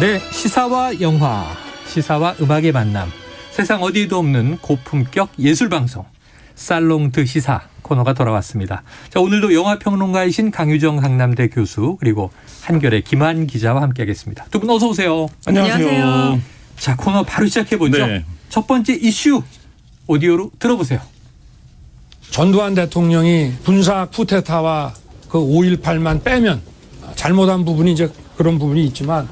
네, 시사와 영화, 시사와 음악의 만남. 세상 어디에도 없는 고품격 예술방송. 살롱드 시사 코너가 돌아왔습니다. 자, 오늘도 영화평론가이신 강유정 강남대 교수 그리고 한결의 김한 기자와 함께하겠습니다. 두 분 어서 오세요. 안녕하세요. 자, 코너 바로 시작해보죠. 네. 첫 번째 이슈 오디오로 들어보세요. 전두환 대통령이 군사 쿠데타와 그 5.18만 빼면 잘못한 부분이 이제 그런 부분이 있지만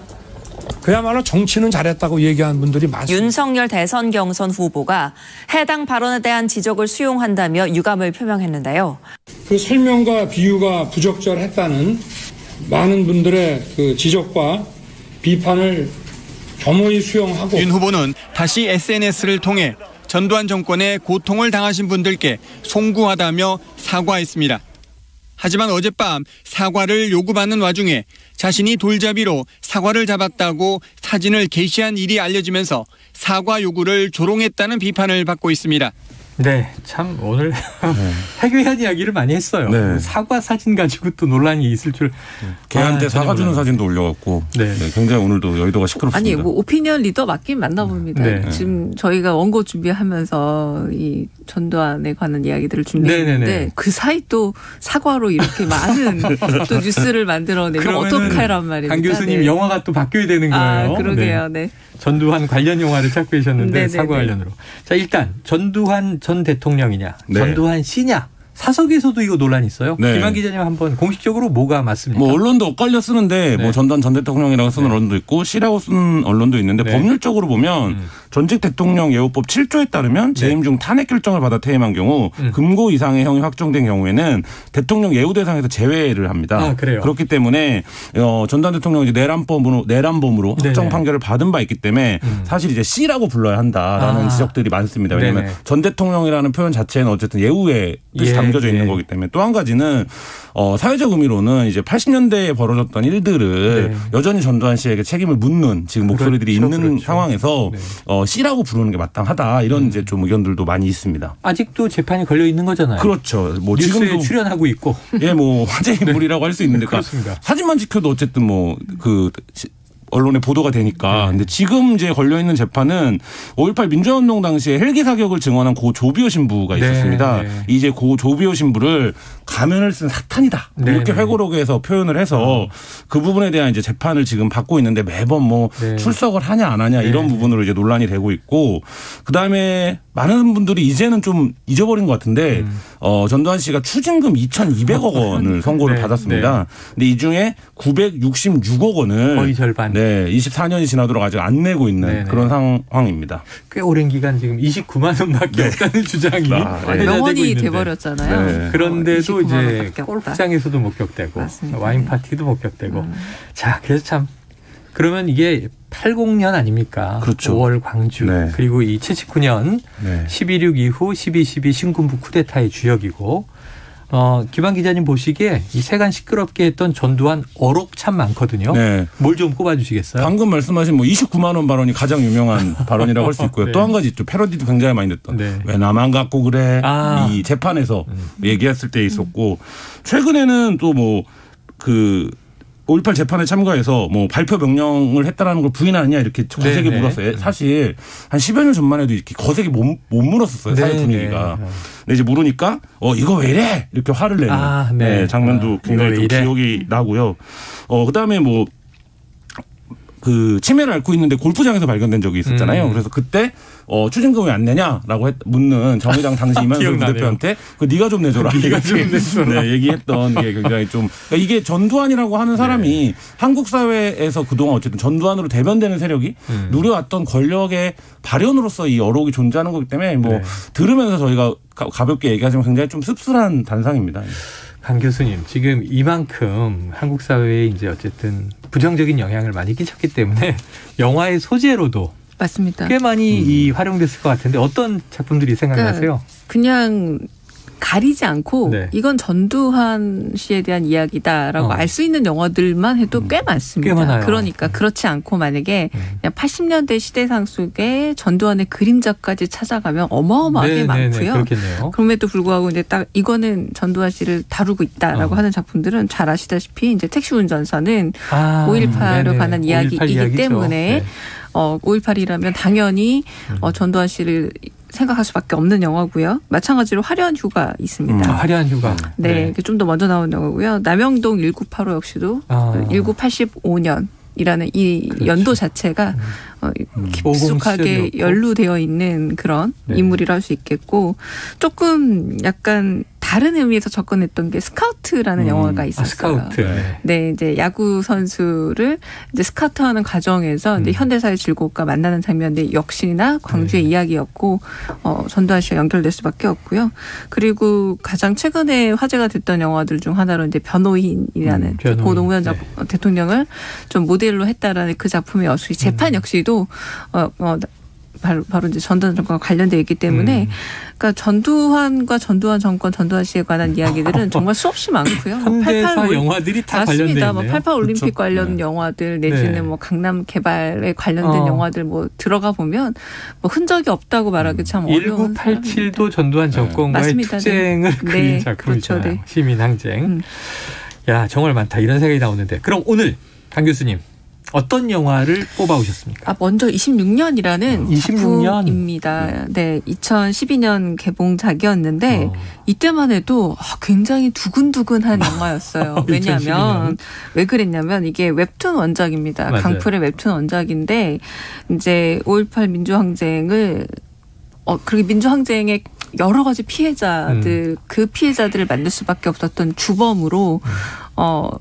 그야말로 정치는 잘했다고 얘기하는 분들이 많습니다. 윤석열 대선 경선 후보가 해당 발언에 대한 지적을 수용한다며 유감을 표명했는데요. 그 설명과 비유가 부적절했다는 많은 분들의 그 지적과 비판을 겸허히 수용하고 윤 후보는 다시 SNS를 통해 전두환 정권의 고통을 당하신 분들께 송구하다며 사과했습니다. 하지만 어젯밤 사과를 요구받는 와중에 자신이 돌잡이로 사과를 잡았다고 사진을 게시한 일이 알려지면서 사과 요구를 조롱했다는 비판을 받고 있습니다. 네, 참 오늘 해괴한 이야기를 많이 했어요. 네. 사과 사진 가지고 또 논란이 있을 줄. 걔한테 사과 주는 사진도 올려갖고 네. 굉장히 오늘도 여의도가 시끄럽습니다. 아니 뭐 오피니언 리더 맞긴 맞나 봅니다. 네. 지금 저희가 원고 준비하면서 이 전두환에 관한 이야기들을 준비했는데 네네네. 그 사이 또 사과로 이렇게 많은 또 뉴스를 만들어내면 어떡하란 말입니까? 강 교수님 네. 영화가 또 바뀌어야 되는 거예요. 아, 그러게요. 네. 전두환 관련 영화를 찾고 계셨는데 네네네. 사과 관련으로. 자, 일단 전두환 전 대통령이냐, 네. 전두환 씨냐. 사석에서도 이거 논란이 있어요. 네. 김한 기자님 한번 공식적으로 뭐가 맞습니까? 뭐 언론도 엇갈려 쓰는데 네. 뭐 전두환 전 대통령이라고 쓰는 네. 언론도 있고 씨라고 쓰는 언론도 있는데 네. 법률적으로 보면 전직 대통령 예우법 7조에 따르면 재임 중 탄핵 결정을 받아 퇴임한 경우 금고 이상의 형이 확정된 경우에는 대통령 예우 대상에서 제외를 합니다. 아, 그래요? 그렇기 때문에 전두환 대통령이 내란범으로 확정 네네. 판결을 받은 바 있기 때문에 사실 이제 씨라고 불러야 한다라는 지적들이 많습니다. 왜냐하면 네네. 전 대통령이라는 표현 자체는 어쨌든 예우의 뜻이 예, 담겨져 있는 예. 거기 때문에 또 한 가지는 사회적 의미로는 이제 80년대에 벌어졌던 일들을 네. 여전히 전두환 씨에게 책임을 묻는 지금 목소리들이 그렇죠, 있는 그렇죠. 상황에서 네. 씨라고 부르는 게 마땅하다 이런 이제 좀 의견들도 많이 있습니다. 아직도 재판이 걸려 있는 거잖아요. 그렇죠. 뭐 뉴스에 지금도 출연하고 있고. 예, 뭐 화제의 인물이라고 할 수 있는데 그렇습니다. 사진만 지켜도 어쨌든 뭐 그 언론에 보도가 되니까. 네. 근데 지금 이제 걸려 있는 재판은 5.18 민주화운동 당시에 헬기 사격을 증언한 고 조비오 신부가 네, 있었습니다. 네. 이제 고 조비오 신부를 가면을 쓴 사탄이다. 네, 이렇게 네. 회고록에서 표현을 해서 그 부분에 대한 이제 재판을 지금 받고 있는데 매번 뭐 네. 출석을 하냐 안 하냐 이런 네. 부분으로 이제 논란이 되고 있고 그다음에 많은 분들이 이제는 좀 잊어버린 것 같은데 전두환 씨가 추징금 2,200억 원을 선고를 네, 받았습니다. 근데 이 중에 966억 원을 거의 절반. 네, 24년이 지나도록 아직 안 내고 있는 네네. 그런 상황입니다. 꽤 오랜 기간 지금 29만 원밖에 네. 없다는 주장이 네. 화제가 되고 명언이 있는데. 돼버렸잖아요. 네. 그런데도 29만 이제 원밖에 없다. 골프장에서도 목격되고 맞습니다. 와인 파티도 목격되고 자, 그래서 참 그러면 이게 80년 아닙니까? 그렇죠. 5월 광주 네. 그리고 이 79년 네. 12.6 이후 12.12 신군부 쿠데타의 주역이고 김한 기자님 보시기에 이 세간 시끄럽게 했던 전두환 어록 참 많거든요. 네. 뭘 좀 꼽아주시겠어요? 방금 말씀하신 뭐 29만 원 발언이 가장 유명한 발언이라고 할 수 있고요. 네. 또 한 가지 있죠. 패러디도 굉장히 많이 됐던. 네. 왜 나만 갖고 그래? 아. 이 재판에서 얘기했을 때 있었고 최근에는 또 뭐 그 5.18 재판에 참가해서 뭐 발표 명령을 했다라는 걸 부인하느냐 이렇게 거세게 네네. 물었어요. 사실 한 10여 년 전만 해도 이렇게 거세게 못 물었었어요. 사회 네네. 분위기가. 근데 이제 물으니까 이거 왜 이래? 이렇게 화를 내는 아, 네. 네, 장면도 이거 굉장히 왜 좀 이래? 기억이 나고요. 그다음에 뭐 그 치매를 앓고 있는데 골프장에서 발견된 적이 있었잖아요. 그래서 그때 추징금 왜 안 내냐라고 묻는 정의당 당시 이만수 기억나네요. 부대표한테 네가 좀 내줘라. 네가 좀 내줘라. 네, 얘기했던 게 굉장히 좀 그러니까 이게 전두환이라고 하는 사람이 한국 사회에서 그동안 어쨌든 전두환으로 대변되는 세력이 누려왔던 권력의 발현으로서 이 어록이 존재하는 거기 때문에 뭐 네. 들으면서 저희가 가볍게 얘기하지만 굉장히 좀 씁쓸한 단상입니다. 강 교수님, 지금 이만큼 한국 사회에 이제 어쨌든 부정적인 영향을 많이 끼쳤기 때문에 영화의 소재로도 맞습니다. 꽤 많이 이 활용됐을 것 같은데 어떤 작품들이 생각나세요? 그냥 가리지 않고 네. 이건 전두환 씨에 대한 이야기다라고 알 수 있는 영화들만 해도 꽤 많습니다. 꽤 많아요. 그러니까 그렇지 않고 만약에 그냥 80년대 시대상 속에 전두환의 그림자까지 찾아가면 어마어마하게 많고요. 그렇겠네요. 그럼에도 불구하고 이제 딱 이거는 전두환 씨를 다루고 있다라고 하는 작품들은 잘 아시다시피 이제 택시 운전사는 5.18에 관한 이야기이기 때문에 5.18이라면 당연히 전두환 씨를 생각할 수밖에 없는 영화고요. 마찬가지로 화려한 휴가 있습니다. 화려한 휴가. 네, 좀 더 먼저 나온 영화고요. 남영동 1985 역시도 1985년이라는 이 그렇죠. 연도 자체가 깊숙하게 연루되어 있는 그런 인물이라 할 수 있겠고 조금 약간 다른 의미에서 접근했던 게 스카우트라는 영화가 있었어요. 스카우트. 네, 이제 야구 선수를 이제 스카우트하는 과정에서 이제 현대사의 즐거움과 만나는 장면인데 역시나 광주의 이야기였고 전두환 씨와 연결될 수밖에 없고요. 그리고 가장 최근에 화제가 됐던 영화들 중 하나로 이제 변호인이라는 고 노무현 대통령을 좀 모델로 했다라는 그 작품의 재판 역시도 바로 이제 전두환 정권과 관련되어 있기 때문에 그러니까 전두환과 전두환 정권, 전두환 씨에 관한 이야기들은 정말 수없이 많고요. 현대사 영화들이 다 관련되어 있네요. 맞습니다. 88 올림픽 그렇죠. 관련 영화들 내지는 뭐 강남 개발에 관련된 영화들 뭐 들어가 보면 뭐 흔적이 없다고 말하기 참 어려운. 1987도 전두환 정권과의 투쟁을 그린 작품이잖아요. 그렇죠. 시민항쟁. 야, 정말 많다. 이런 생각이 나오는데 그럼 오늘 강 교수님. 어떤 영화를 뽑아오셨습니까? 먼저 26년이라는 26년? 작품입니다. 네, 2012년 개봉작이었는데 이때만 해도 굉장히 두근두근한 영화였어요. 왜냐하면 왜 그랬냐면 이게 웹툰 원작입니다. 맞아요. 강풀의 웹툰 원작인데 이제 5.18 민주항쟁을 그리고 민주항쟁의 여러 가지 피해자들 그 피해자들을 만들 수밖에 없었던 주범으로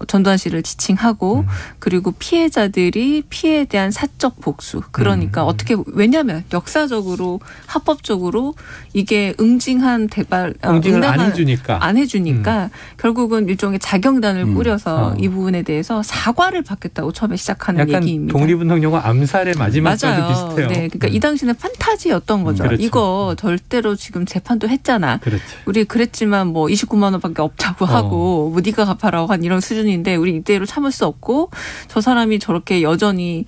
전두환 씨를 지칭하고 그리고 피해자들이 피해에 대한 사적 복수. 그러니까 왜냐하면 역사적으로 합법적으로 이게 응징을 안 해주니까 결국은 일종의 자경단을 꾸려서 이 부분에 대해서 사과를 받겠다고 처음에 시작하는 약간 얘기입니다. 독립운동영화 암살의 마지막과도 비슷해요. 네, 그러니까 이 당시는 판타지였던 거죠. 그렇죠. 이거 절대로 지금 재판도 했잖아. 그렇죠. 우리 그랬지만 뭐 29만 원밖에 없다고 하고 뭐 네가 갚아라고 한 이런 수준인데 우리 이대로 참을 수 없고 저 사람이 저렇게 여전히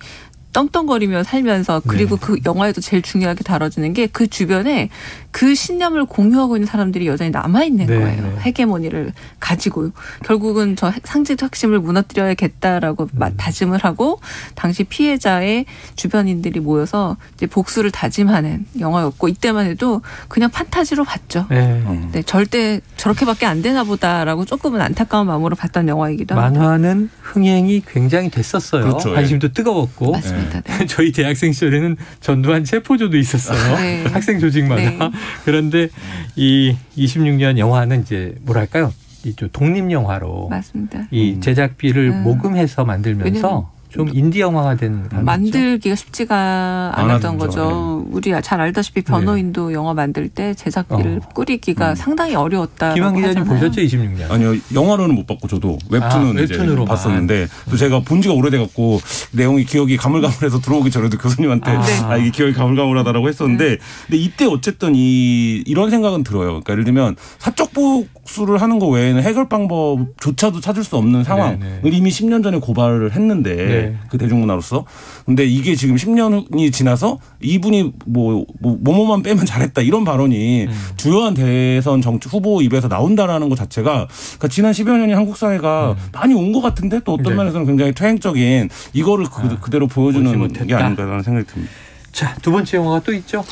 떵떵거리며 살면서 그리고 그 영화에도 제일 중요하게 다뤄지는 게 그 주변에 그 신념을 공유하고 있는 사람들이 여전히 남아있는 거예요. 헤게모니를 가지고 결국은 저 상징적 핵심을 무너뜨려야겠다라고 다짐을 하고 당시 피해자의 주변인들이 모여서 이제 복수를 다짐하는 영화였고 이때만 해도 그냥 판타지로 봤죠. 네, 절대 저렇게밖에 안 되나 보다라고 조금은 안타까운 마음으로 봤던 영화이기도 합니다. 만화는 흥행이 굉장히 됐었어요. 그렇죠. 관심도 뜨거웠고. 맞습니다. 네. 저희 대학생 시절에는 전두환 체포조도 있었어요. 학생 조직마다. 그런데 이 26년 영화는 이제 뭐랄까요? 이 독립 영화로 맞습니다. 이 제작비를 모금해서 만들면서 좀 인디 영화가 된 만들기가 쉽지가 않았던 거죠. 우리 잘 알다시피 변호인도 영화 만들 때 제작비를 꾸리기가 상당히 어려웠다. 김한 기자님 보셨죠? 26년. 아니요. 영화로는 못 봤고 저도 웹툰은 이제 봤었는데 제가 본 지가 오래돼갖고 내용이 기억이 가물가물해서 들어오기 전에도 교수님한테 이게 기억이 가물가물하다라고 했었는데 근데 이때 어쨌든 이런 생각은 들어요. 그러니까 예를 들면 사적 복수를 하는 거 외에는 해결 방법조차도 찾을 수 없는 상황을 이미 10년 전에 고발을 했는데 그 대중문화로서. 근데 이게 지금 10년이 지나서 이분이 뭐뭐만 빼면 잘했다 이런 발언이 주요한 대선 정치 후보 입에서 나온다라는 것 자체가 그러니까 지난 10여 년이 한국 사회가 많이 온 것 같은데 또 어떤 면에서는 굉장히 퇴행적인 이거를 그대로 보여주는 게 아닌가라는 생각이 듭니다. 자, 두 번째 영화가 또 있죠?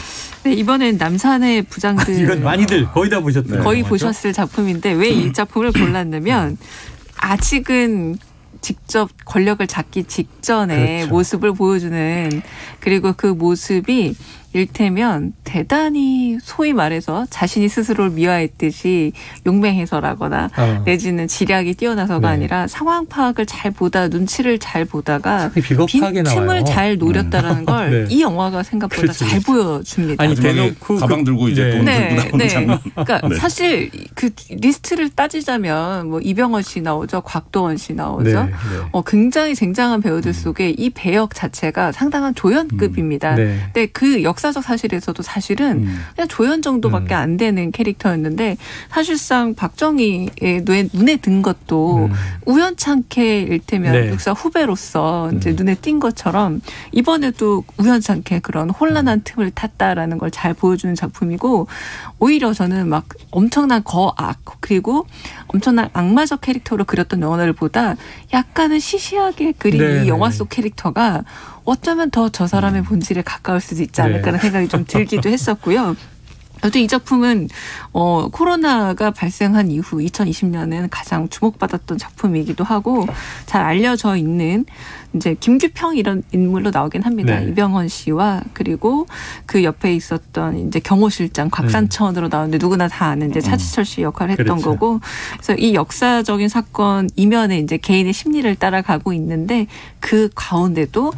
네, 이번엔 남산의 부장들. 이건 많이들 거의 다 보셨더라고요. 거의 보셨을 작품인데 왜 이 작품을 골랐냐면 아직은 직접 권력을 잡기 직전의 모습을 보여주는 그리고 그 모습이 일테면 대단히 소위 말해서 자신이 스스로를 미화했듯이 용맹해서라거나 내지는 지략이 뛰어나서가 아니라 상황 파악을 잘 보다 눈치를 잘 보다가 빈틈을 잘 노렸다라는 걸 이 영화가 생각보다 잘 보여줍니다. 아니 대놓고 가방 들고 이제 돈 들고 나오는 장면. 그러니까 사실 그 리스트를 따지자면 뭐 이병헌 씨 나오죠. 곽도원 씨 나오죠. 굉장히 쟁장한 배우들 속에 이 배역 자체가 상당한 조연급입니다. 근데 그 역사 역사적 사실에서도 사실은 그냥 조연 정도밖에 안 되는 캐릭터였는데 사실상 박정희의 눈에 든 것도 우연찮게 일테면 네. 육사 후배로서 이제 눈에 띈 것처럼 이번에도 우연찮게 그런 혼란한 틈을 탔다라는 걸 잘 보여주는 작품이고 오히려 저는 막 엄청난 거악 그리고 엄청난 악마적 캐릭터로 그렸던 영화들보다 약간은 시시하게 그린 네. 이 영화 속 캐릭터가 어쩌면 더 저 사람의 본질에 가까울 수도 있지 않을까라는 생각이 좀 들기도 했었고요. 또 이 작품은 코로나가 발생한 이후 2020년에는 가장 주목받았던 작품이기도 하고 잘 알려져 있는 이제 김규평 이런 인물로 나오긴 합니다. 네. 이병헌 씨와 그리고 그 옆에 있었던 이제 경호실장 곽산천으로 나오는데 누구나 다 아는 이제 차지철 씨 역할을 했던 그렇죠. 거고 그래서 이 역사적인 사건 이면에 이제 개인의 심리를 따라가고 있는데 그 가운데도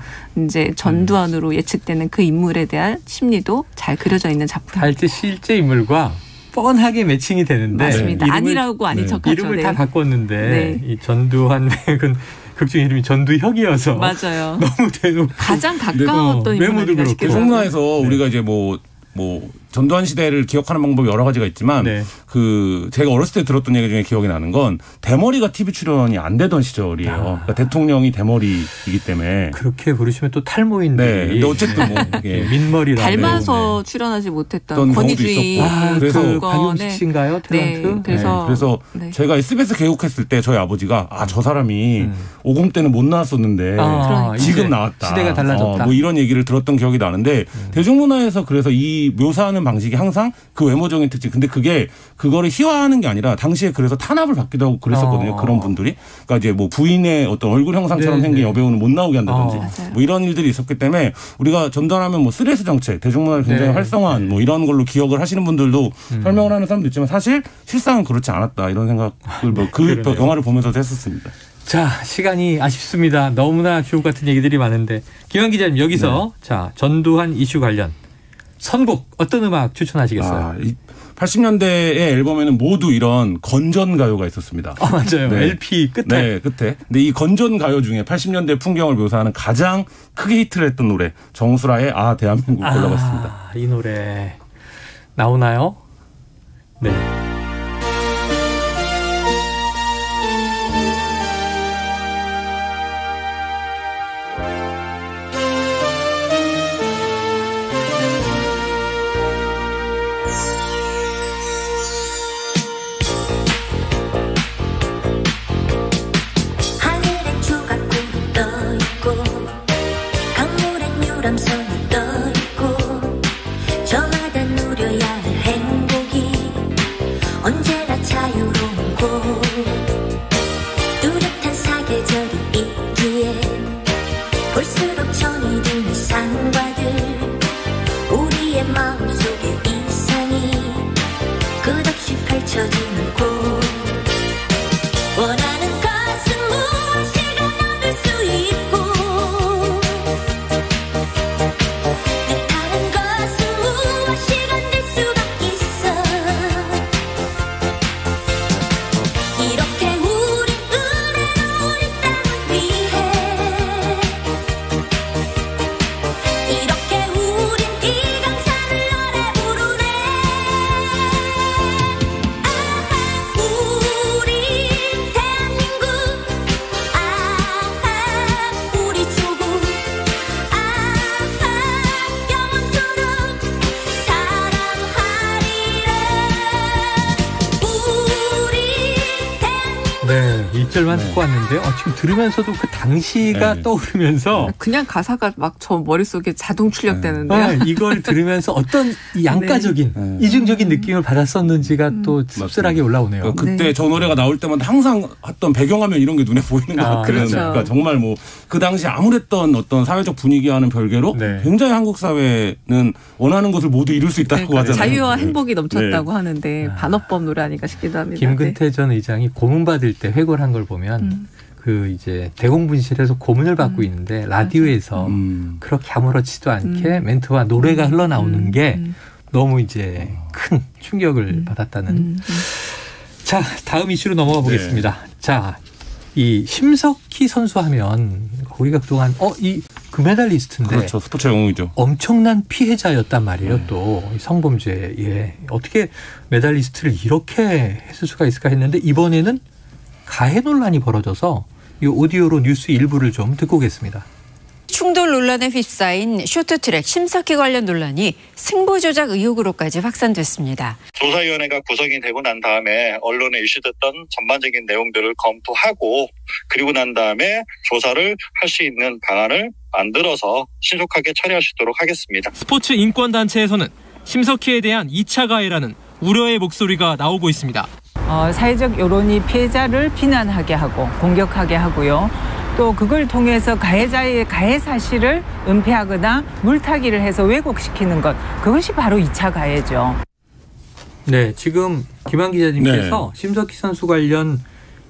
이제 전두환으로 예측되는 그 인물에 대한 심리도 잘 그려져 있는 작품. 실제 인물과 뻔하게 매칭이 되는데 맞습니다. 아니라고 아닌 척하죠. 이름을 다 바꿨는데 네. 이 전두환 백은 극중 이름이 전두혁이어서 맞아요. 너무 대놓고 가장 가까웠던 외모도 인물이라 그렇고. 송나에서 우리가 이제 뭐 전두환 시대를 기억하는 방법이 여러 가지가 있지만 네. 그 제가 어렸을 때 들었던 얘기 중에 기억이 나는 건 대머리가 TV 출연이 안 되던 시절이에요. 그러니까 대통령이 대머리이기 때문에 그렇게 부르시면 또 탈모인들이. 네. 근데 어쨌든 뭐 이게 민머리라고. 닮아서 출연하지 못했던 어떤 권위주의 경우도 있었고. 그래서 그거네. 박용식 씨인가요? 네. 탤런트? 그래서 그래서 제가 SBS 개국했을 때 저희 아버지가 저 사람이 50 때는 못 나왔었는데 지금 이제 나왔다. 시대가 달라졌다. 뭐 이런 얘기를 들었던 기억이 나는데 대중문화에서 그래서 이 묘사하는 방식이 항상 그 외모적인 특징. 근데 그거를 희화하는 게 아니라 당시에 그래서 탄압을 받기도 하고 그랬었거든요. 그런 분들이. 그러니까 이제 뭐 부인의 어떤 얼굴 형상처럼 생긴 여배우는 못 나오게 한다든지 뭐 이런 일들이 있었기 때문에 우리가 전두환하면 뭐 쓰레스 정책, 대중문화를 굉장히 활성화한 뭐 이런 걸로 기억을 하시는 분들도 설명을 하는 사람도 있지만 사실 실상은 그렇지 않았다 이런 생각을 뭐 그 영화를 보면서도 했었습니다. 자, 시간이 아쉽습니다. 너무나 주옥 같은 얘기들이 많은데 김한 기자님 여기서 자 전두환 이슈 관련 선곡 어떤 음악 추천하시겠어요? 80년대의 앨범에는 모두 이런 건전 가요가 있었습니다. 맞아요. 네. LP 끝에. 네, 끝에. 근데 이 건전 가요 중에 80년대 풍경을 묘사하는 가장 크게 히트를 했던 노래 정수라의 대한민국 골라봤습니다. 이 노래 나오나요? 네. 네, 1절만 듣고 왔는데요. 지금 들으면서도 그 당시가 떠오르면서 그냥 가사가 막 저 머릿속에 자동 출력되는데요. 이걸 들으면서 어떤 양가적인 이중적인 느낌을 받았었는지가 또 씁쓸하게 올라오네요. 그러니까 그때 저 노래가 나올 때마다 항상 했던 배경화면 이런 게 눈에 보이는 것 같아요. 그렇죠. 그러니까 정말 뭐 그 당시 아무랬던 어떤 사회적 분위기와는 별개로 굉장히 한국 사회는 원하는 것을 모두 이룰 수 있다고 하잖아요. 자유와 행복이 넘쳤다고 하는데 반어법 노래 아닌가 싶기도 합니다. 김근태 전 의장이 고문 받을 때 회고를 한 걸 보면 그 이제 대공분실에서 고문을 받고 있는데 라디오에서 그렇게 아무렇지도 않게 멘트와 노래가 흘러나오는 게 너무 이제 큰 충격을 받았다는. 자, 다음 이슈로 넘어가 보겠습니다. 자, 이 심석희 선수 하면 우리가 그동안 이 금메달리스트인데 그렇죠. 스포츠 영웅이죠. 엄청난 피해자였단 말이에요. 또 성범죄에 어떻게 메달리스트를 이렇게 했을 수가 있을까 했는데 이번에는 가해 논란이 벌어져서 이 오디오로 뉴스 일부를 좀 듣고 오겠습니다. 충돌 논란에 휩싸인 쇼트트랙 심석희 관련 논란이 승부 조작 의혹으로까지 확산됐습니다. 조사위원회가 구성이 되고 난 다음에 언론에 이슈됐던 전반적인 내용들을 검토하고 그리고 난 다음에 조사를 할 수 있는 방안을 만들어서 신속하게 처리할 수 있도록 하겠습니다. 스포츠 인권단체에서는 심석희에 대한 2차 가해라는 우려의 목소리가 나오고 있습니다. 사회적 여론이 피해자를 비난하게 하고 공격하게 하고요. 또 그걸 통해서 가해자의 가해 사실을 은폐하거나 물타기를 해서 왜곡시키는 것. 그것이 바로 2차 가해죠. 네, 지금 김한 기자님께서 심석희 선수 관련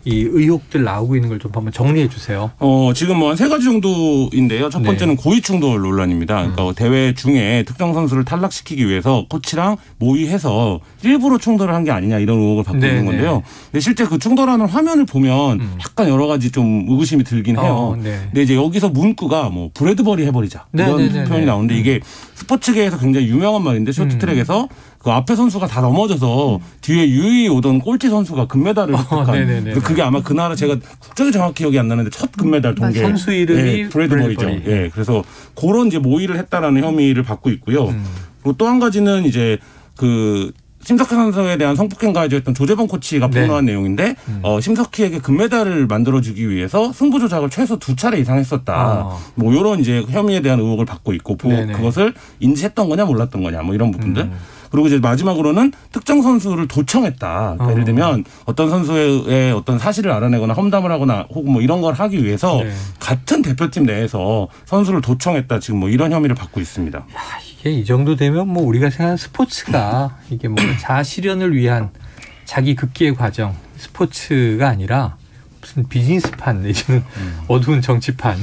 이 의혹들 나오고 있는 걸 좀 한번 정리해 주세요. 지금 뭐 한 3가지 정도인데요. 첫 번째는 고의 충돌 논란입니다. 그러니까 대회 중에 특정 선수를 탈락시키기 위해서 코치랑 모의해서 일부러 충돌을 한 게 아니냐 이런 의혹을 받고 있는 건데요. 근데 실제 그 충돌하는 화면을 보면 약간 여러 가지 좀 의구심이 들긴 해요. 근데 이제 여기서 문구가 뭐 브래드버리 해버리자 이런 표현이 나오는데 이게 스포츠계에서 굉장히 유명한 말인데 쇼트트랙에서 그 앞에 선수가 다 넘어져서 뒤에 유유히 오던 꼴찌 선수가 금메달을 획득한. 그게 아마 그 나라 제가 국적이 정확히 기억이 안 나는데 첫 금메달 동계. 선수 이름이 브래드버리죠. 예, 그래서 그런 이제 모의를 했다라는 혐의를 받고 있고요. 그리고 또 한 가지는 이제 그 심석희 선수에 대한 성폭행 가해자였던 조재범 코치가 폭로한 내용인데 심석희에게 금메달을 만들어주기 위해서 승부 조작을 최소 2차례 이상 했었다. 뭐 이런 이제 혐의에 대한 의혹을 받고 있고 그것을 인지했던 거냐 몰랐던 거냐 뭐 이런 부분들. 그리고 이제 마지막으로는 특정 선수를 도청했다. 그러니까 예를 들면 어떤 선수의 어떤 사실을 알아내거나 험담을 하거나 혹은 뭐 이런 걸 하기 위해서 같은 대표팀 내에서 선수를 도청했다. 지금 뭐 이런 혐의를 받고 있습니다. 야, 이게 이 정도 되면 뭐 우리가 생각하는 스포츠가 이게 뭐 자아실현을 위한 자기 급기의 과정 스포츠가 아니라 무슨 비즈니스판 내지는 어두운 정치판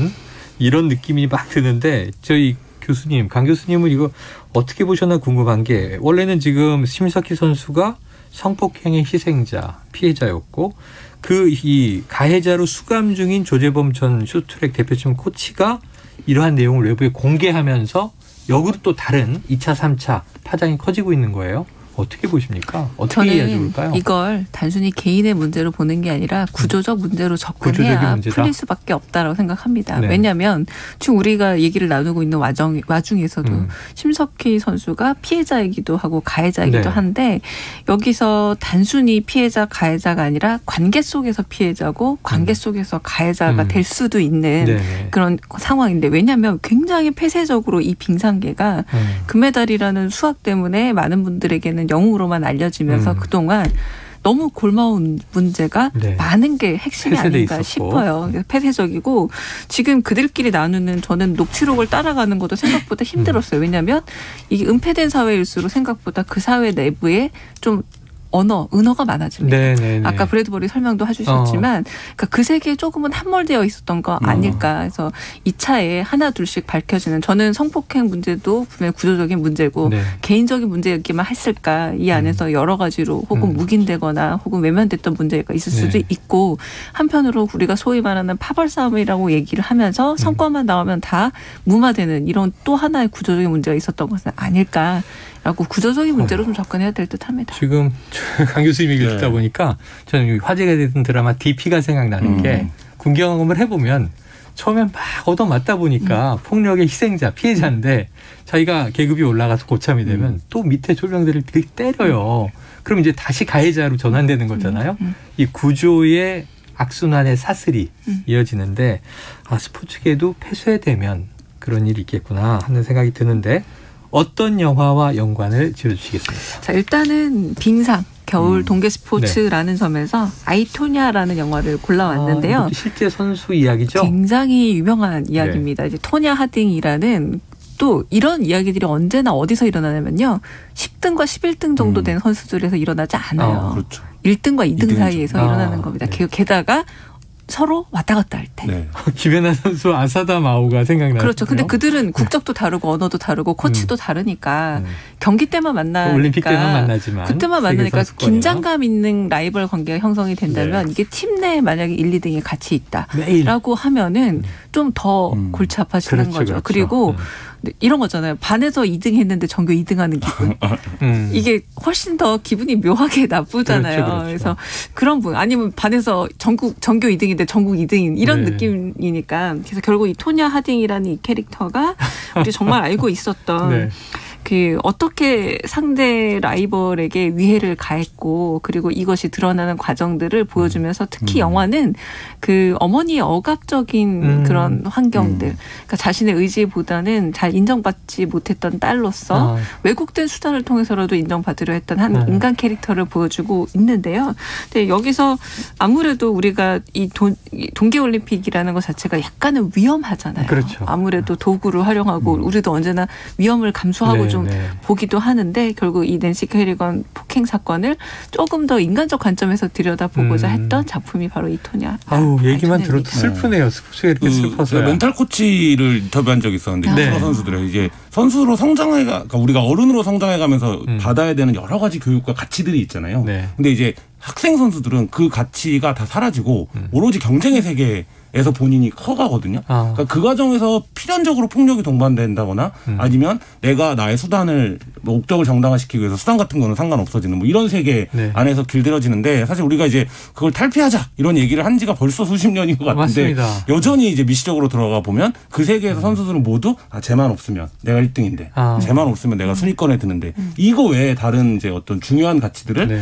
이런 느낌이 막 드는데 저희 교수님, 강 교수님은 이거 어떻게 보셨나 궁금한 게 원래는 지금 심석희 선수가 성폭행의 희생자, 피해자였고 이 가해자로 수감 중인 조재범 전 쇼트트랙 대표팀 코치가 이러한 내용을 외부에 공개하면서 역으로 또 다른 2차, 3차 파장이 커지고 있는 거예요. 어떻게 보십니까? 어떻게 이해해 줄까요? 이걸 단순히 개인의 문제로 보는 게 아니라 구조적 문제로 접근해야 풀릴 수밖에 없다고 생각합니다. 왜냐하면 지금 우리가 얘기를 나누고 있는 와중에서도 심석희 선수가 피해자이기도 하고 가해자이기도 한데 여기서 단순히 피해자, 가해자가 아니라 관계 속에서 피해자고 관계 속에서 가해자가 될 수도 있는 그런 상황인데 왜냐하면 굉장히 폐쇄적으로 이 빙상계가 금메달이라는 수학 때문에 많은 분들에게는 영웅으로만 알려지면서 그동안 너무 골마운 문제가 많은 게 핵심이 아닌가 싶어요. 폐쇄적이고 지금 그들끼리 나누는 저는 녹취록을 따라가는 것도 생각보다 힘들었어요. 왜냐하면 이게 은폐된 사회일수록 생각보다 그 사회 내부에 좀 은어가 많아집니다. 아까 브래드버리 설명도 해주셨지만 그러니까 그 세계에 조금은 함몰되어 있었던 거 아닐까 해서 2차에 하나 둘씩 밝혀지는 저는 성폭행 문제도 분명히 구조적인 문제고 개인적인 문제였기만 했을까 이 안에서 여러 가지로 혹은 묵인되거나 혹은 외면됐던 문제가 있을 수도 있고 한편으로 우리가 소위 말하는 파벌 싸움이라고 얘기를 하면서 성과만 나오면 다 무마되는 이런 또 하나의 구조적인 문제가 있었던 것은 아닐까 라고 구조적인 문제로 좀 접근해야 될 듯합니다. 지금 강 교수님 얘기를 듣다 보니까 저는 화제가 됐던 드라마 DP가 생각나는 게 군경험을 해보면 처음엔 막 얻어맞다 보니까 폭력의 희생자, 피해자인데 자기가 계급이 올라가서 고참이 되면 또 밑에 졸병들을 때려요. 그럼 이제 다시 가해자로 전환되는 거잖아요. 이 구조의 악순환의 사슬이 이어지는데 스포츠계도 폐쇄되면 그런 일이 있겠구나 하는 생각이 드는데 어떤 영화와 연관을 지어주시겠습니까? 자, 일단은 빙상, 겨울 동계 스포츠라는 점에서 아이토냐라는 영화를 골라왔는데요. 실제 선수 이야기죠? 굉장히 유명한 이야기입니다. 이제 토냐 하딩이라는 또 이런 이야기들이 언제나 어디서 일어나냐면요. 10등과 11등 정도 된 선수들에서 일어나지 않아요. 1등과 2등 사이에서 일어나는 겁니다. 게다가 서로 왔다 갔다 할 때. 네. 김연아 선수 아사다 마오가 생각나요. 그렇죠. 근데 그들은 국적도 다르고 언어도 다르고 코치도 다르니까 경기 때만 만나니까 올림픽 때만 만나지만 그때만 만나니까 긴장감 있는 라이벌 관계가 형성이 된다면 이게 팀 내에 만약에 1, 2등이 같이 있다라고 하면은 좀 더 골치 아파지는 거죠. 그렇죠. 그리고 이런 거잖아요. 반에서 2등 했는데 전교 2등하는 기분. 이게 훨씬 더 기분이 묘하게 나쁘잖아요. 그렇죠. 그래서 그런 분 아니면 반에서 전교 2등인데 전국 2등인 이런 느낌이니까 그래서 결국 이 토냐 하딩이라는 이 캐릭터가 우리 정말 알고 있었던 그 어떻게 상대 라이벌에게 위해를 가했고 그리고 이것이 드러나는 과정들을 보여주면서 특히 영화는 그 어머니의 억압적인 그런 환경들 그러니까 자신의 의지보다는 잘 인정받지 못했던 딸로서 왜곡된 수단을 통해서라도 인정받으려 했던 한 인간 캐릭터를 보여주고 있는데요. 근데 여기서 아무래도 우리가 이 동계올림픽이라는 것 자체가 약간은 위험하잖아요. 그렇죠. 아무래도 도구를 활용하고 우리도 언제나 위험을 감수하고 좀 보기도 하는데 결국 이 낸시 캐리건 폭행 사건을 조금 더 인간적 관점에서 들여다보고자 했던 작품이 바로 이 토냐. 아우 얘기만 들어도 슬프네요. 스포츠가 이렇게 슬퍼서요. 멘탈 코치를 인터뷰한 적이 있었는데 프로 선수들의 이제 선수로 그러니까 우리가 어른으로 성장해가면서 받아야 되는 여러 가지 교육과 가치들이 있잖아요. 근데 이제 학생 선수들은 그 가치가 다 사라지고 오로지 경쟁의 세계에서 본인이 커가거든요. 그러니까 그 과정에서 필연적으로 폭력이 동반된다거나 아니면 내가 나의 수단을 목적을 정당화시키기 위해서 수단 같은 거는 상관없어지는 뭐 이런 세계 안에서 길들여지는데 사실 우리가 이제 그걸 탈피하자 이런 얘기를 한 지가 벌써 수십 년인 것 같은데 맞습니다. 여전히 이제 미시적으로 들어가 보면 그 세계에서 선수들은 모두 쟤만 없으면 내가 1등인데 쟤만 없으면 내가 순위권에 드는데 이거 외에 다른 이제 어떤 중요한 가치들을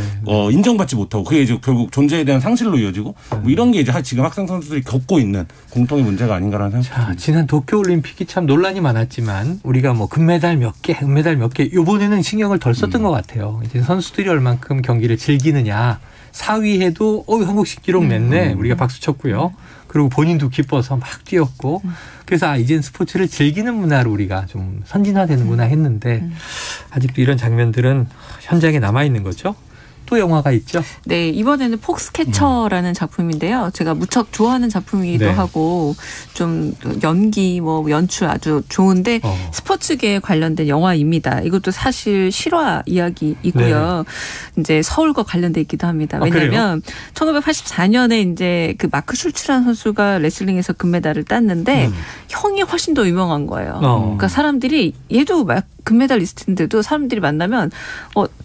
인정받지 못하고 그게 이제 결국 존재에 대한 상실로 이어지고 뭐 이런 게 이제 지금 학생 선수들이 겪고 있는 공통의 문제가 아닌가라는 생각이 듭니다. 지난 도쿄올림픽이 참 논란이 많았지만 우리가 뭐 금메달 몇 개, 은메달 몇 개 이번에는 신경을 덜 썼던 것 같아요. 이제 선수들이 얼만큼 경기를 즐기느냐 4위 해도 한국식 기록 냈네. 우리가 박수 쳤고요. 그리고 본인도 기뻐서 막 뛰었고 그래서 이젠 스포츠를 즐기는 문화로 우리가 좀 선진화되는구나 했는데 아직도 이런 장면들은 현장에 남아있는 거죠. 또 영화가 있죠? 네, 이번에는 폭스캐쳐라는 작품인데요. 제가 무척 좋아하는 작품이기도 하고 좀 연기, 뭐 연출 아주 좋은데 스포츠계에 관련된 영화입니다. 이것도 사실 실화 이야기이고요. 이제 서울과 관련돼 있기도 합니다. 왜냐하면 1984년에 이제 그 마크 슐츠라는 선수가 레슬링에서 금메달을 땄는데 형이 훨씬 더 유명한 거예요. 그러니까 사람들이 얘도 금메달리스트인데도 사람들이 만나면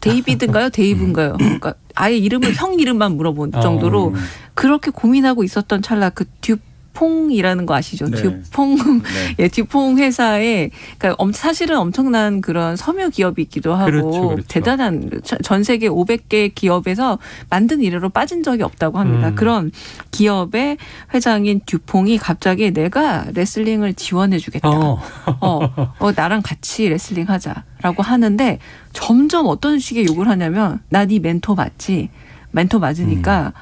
데이비드인가요? 데이브인가요? 그러니까 아예 이름을 형 이름만 물어본 정도로 그렇게 고민하고 있었던 찰나 그 듀퐁이라는 거 아시죠? 듀퐁 듀퐁 회사에 그러니까 사실은 엄청난 그런 섬유 기업이기도 하고 그렇죠. 대단한 전 세계 500개 기업에서 만든 이래로 빠진 적이 없다고 합니다. 그런 기업의 회장인 듀퐁이 갑자기 내가 레슬링을 지원해 주겠다. 나랑 같이 레슬링 하자라고 하는데 점점 어떤 식의 욕을 하냐면 나 네 멘토 맞지? 멘토 맞으니까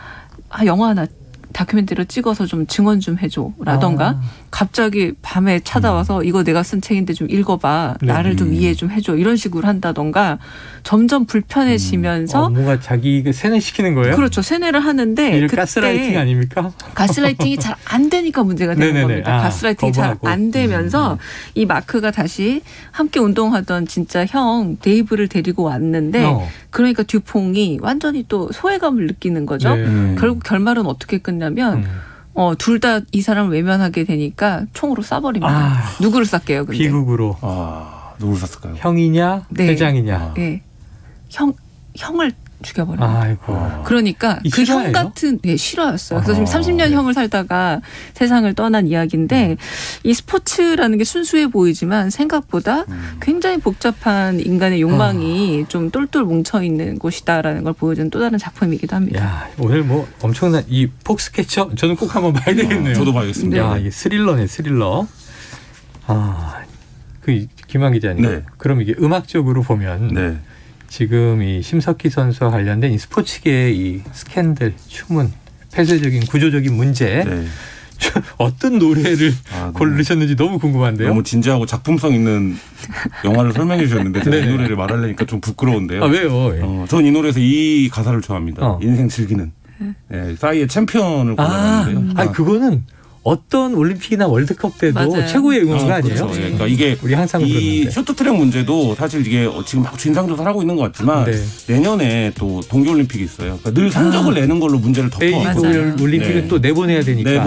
영화 하나 다큐멘터리로 찍어서 좀 증언 좀 해줘라던가 갑자기 밤에 찾아와서 이거 내가 쓴 책인데 좀 읽어봐. 나를 좀 이해 좀 해줘. 이런 식으로 한다던가 점점 불편해지면서 뭔가 자기 세뇌시키는 거예요? 그렇죠. 세뇌를 하는데 그때 가스라이팅 아닙니까? 가스라이팅이 잘 안 되니까 문제가 되는 겁니다. 가스라이팅이 잘 안 되면서 이 마크가 다시 함께 운동하던 진짜 형 데이브를 데리고 왔는데 그러니까 듀퐁이 완전히 또 소외감을 느끼는 거죠. 결국 결말은 어떻게 끝나면 둘 다 이 사람을 외면하게 되니까 총으로 쏴버립니다. 누구를 쐈게요? 근데? 비극으로. 누구를 쐈을까요? 형이냐 회장이냐. 네. 형을 죽여버려요. 아이고. 그러니까 그 형 같은 실화였어요. 그래서 지금 30년 형을 살다가 세상을 떠난 이야기인데 이 스포츠라는 게 순수해 보이지만 생각보다 굉장히 복잡한 인간의 욕망이 좀 똘똘 뭉쳐있는 곳이다라는 걸 보여주는 또 다른 작품이기도 합니다. 야, 오늘 뭐 엄청난 이 폭스캐쳐 저는 꼭 한번 봐야 되겠네요. 저도 봐야겠습니다. 이게 스릴러네 스릴러. 김한 기자님. 그럼 이게 음악적으로 보면 지금 이 심석희 선수와 관련된 이 스포츠계의 이 스캔들, 추문, 폐쇄적인 구조적인 문제 어떤 노래를 고르셨는지 너무 궁금한데요. 너무 진지하고 작품성 있는 영화를 설명해 주셨는데 제가 이 노래를 말하려니까 좀 부끄러운데요. 왜요? 전 이 노래에서 이 가사를 좋아합니다. 인생 즐기는 네, 싸이의 챔피언을 골라봤는데요. 그거는 어떤 올림픽이나 월드컵 때도 맞아요. 최고의 응원가 아니에요? 그렇죠. 그러니까 이게 우리 항상 이 쇼트트랙 문제도 사실 이게 지금 막 진상조사를 하고 있는 것 같지만 내년에 또 동계올림픽이 있어요. 그러니까 늘 성적을 내는 걸로 문제를 덮어왔거든요. 올림픽은 또 내보내야 되니까.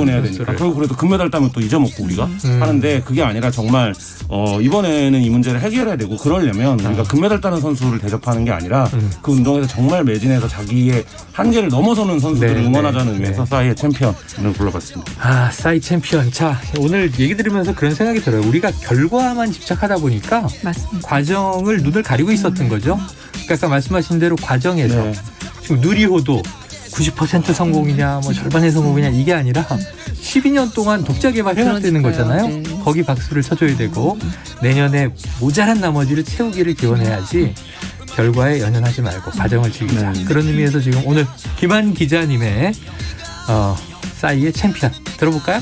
결국 그래도 금메달 따면 또 잊어먹고 우리가 하는데 그게 아니라 정말 이번에는 이 문제를 해결해야 되고 그러려면 우리가 금메달 따는 선수를 대접하는 게 아니라 그 운동에서 정말 매진해서 자기의 한계를 넘어서는 선수들을 응원하자는 의미에서 싸이의 챔피언을 불러봤습니다. 싸이 챔피언. 자, 오늘 얘기 들으면서 그런 생각이 들어요. 우리가 결과만 집착하다 보니까 맞습니다. 과정을 눈을 가리고 있었던 거죠. 그러니까 아까 말씀하신 대로 과정에서 지금 누리호도 90% 성공이냐 뭐 절반의 성공이냐 이게 아니라 12년 동안 독자 개발해야 되는 거잖아요. 거기 박수를 쳐줘야 되고 내년에 모자란 나머지를 채우기를 기원해야지 결과에 연연하지 말고 과정을 즐기자. 그런 의미에서 지금 오늘 김한 기자님의 싸이의 챔피언 들어볼까요?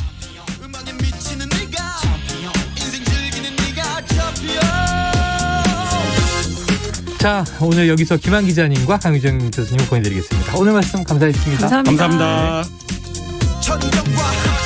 자, 오늘 여기서 김한 기자님과 강유정 교수님 보내드리겠습니다. 오늘 말씀 감사했습니다. 감사합니다. 감사합니다.